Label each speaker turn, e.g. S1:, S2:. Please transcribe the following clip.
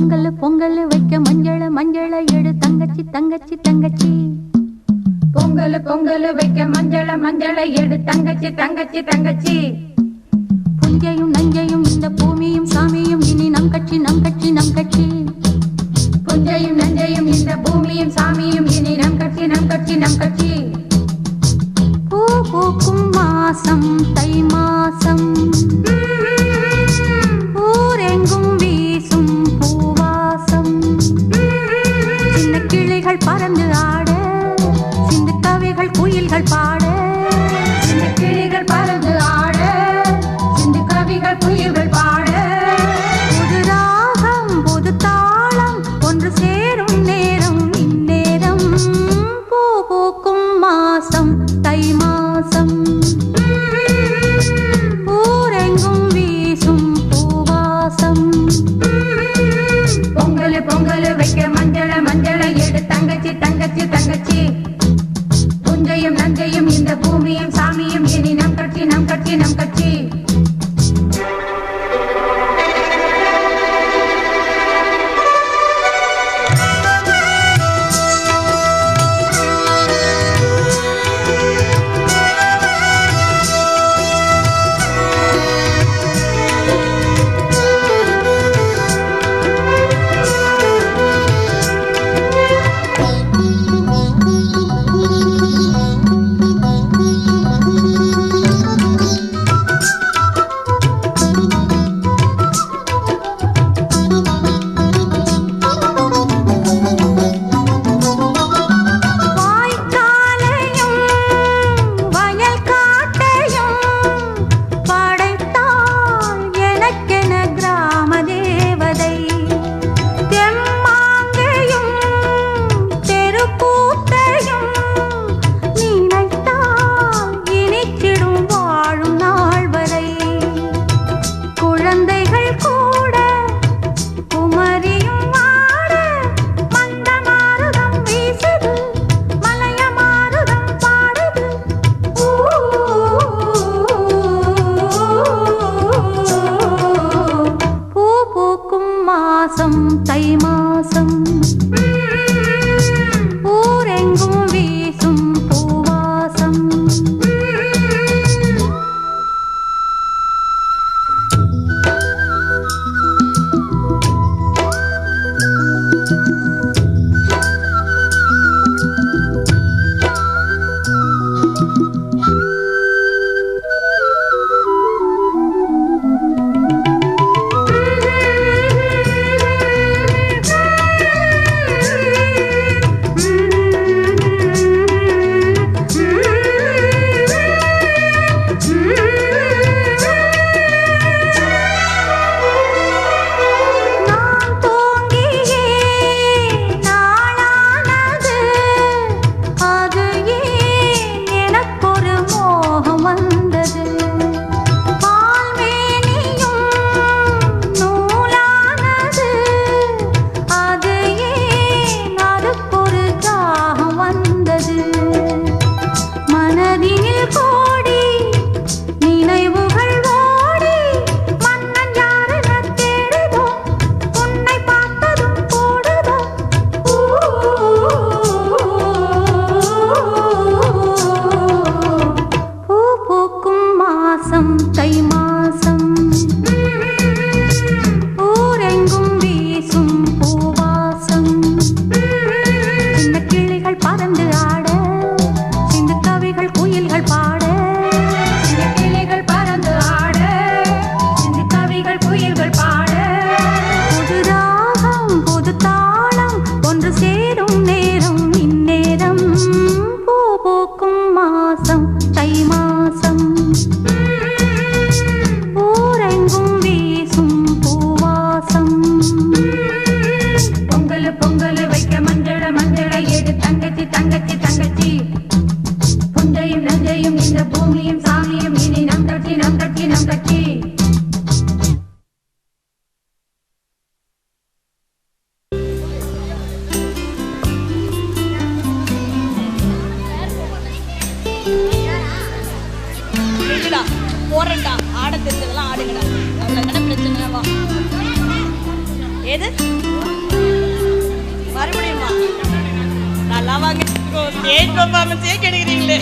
S1: பொங்கல் பொங்கல் வைக்க மஞ்சள மஞ்சள எடு தங்கச்சி தங்கச்சி தங்கச்சி.
S2: பொங்கல் பொங்கல் வைக்க மஞ்சள மஞ்சள எடு தங்கச்சி தங்கச்சி தங்கச்சி.
S1: புஞ்சையும் நஞ்சையும் இந்த பூமியும் சாமியும் இனி நம் கட்சி நம் கட்சி நம் கட்சி.
S2: புஞ்சையும் நஞ்சையும் இந்த பூமியும் சாமியும் இனி நம் கட்சி நம் கட்சி நம் கட்சி.
S1: பூ பூக்கும் மாசம் தை மாசம் ஊரெங்கும் வீசும் பூவாசம். சின்ன கிளிகள் பறந்து ஆட சிந்து கவிகள் குயில்கள் பாட.
S2: சின்ன கிளிகள் பறந்து ஆட சிந்து கவிகள் குயில்கள் பாட.
S1: புது ராகம் புது தாளம் ஒன்று சேரும் நேரம் இந்நேரம். பூ பூக்கும் மாசம் தை மாசம் ஊரெங்கும் வீசும் பூவாசம்.
S2: பொங்கல் பொங்கல் வைக்க மஞ்சள மஞ்சள எடு தங்கச்சி தங்கச்சி தங்கச்சி. புஞ்சையும் நஞ்சையும் இந்த பூமியும் சாமியும் இனி நம் கட்சி நம் கட்சி நம் கட்சி.
S1: தை மாசம் ஊரெங்கும் வீசும் பூவாசம். தை மாசம் ஊரெங்கும் வீசும் பூவாசம். சின்ன கிளிகள் பறந்து ஆட சிந்து கவிகள் குயில்கள் பாட.
S2: சின்ன கிளிகள் பறந்து ஆட சிந்து கவிகள் குயில்கள் பாட.
S1: புது ராகம் புது தாளம் ஒன்று சேரும் நேரம் இந்நேரம். பூ பூக்கும் மாசம் தை மாசம் ஊரெங்கும் வீசும் பூவாசம்.
S2: பொங்கல் பொங்கல் வைக்க மஞ்சள மஞ்சள எடு தங்கச்சி தங்கச்சி தங்கச்சி. புஞ்சையும் நஞ்சையும் இந்த பூமியும் சாமியும் இனி நம் கட்சி நம் கட்சி நம் கட்சி.
S3: போறேன்டா ஆட தெரிஞ்சதெல்லாம் ஆடுங்கடா. அவ்வளவு பிரச்சனை. எது வாங்க ஸ்டேஜ் பெர்ஃபார்மன்ஸே கெடுக்குறீங்களே.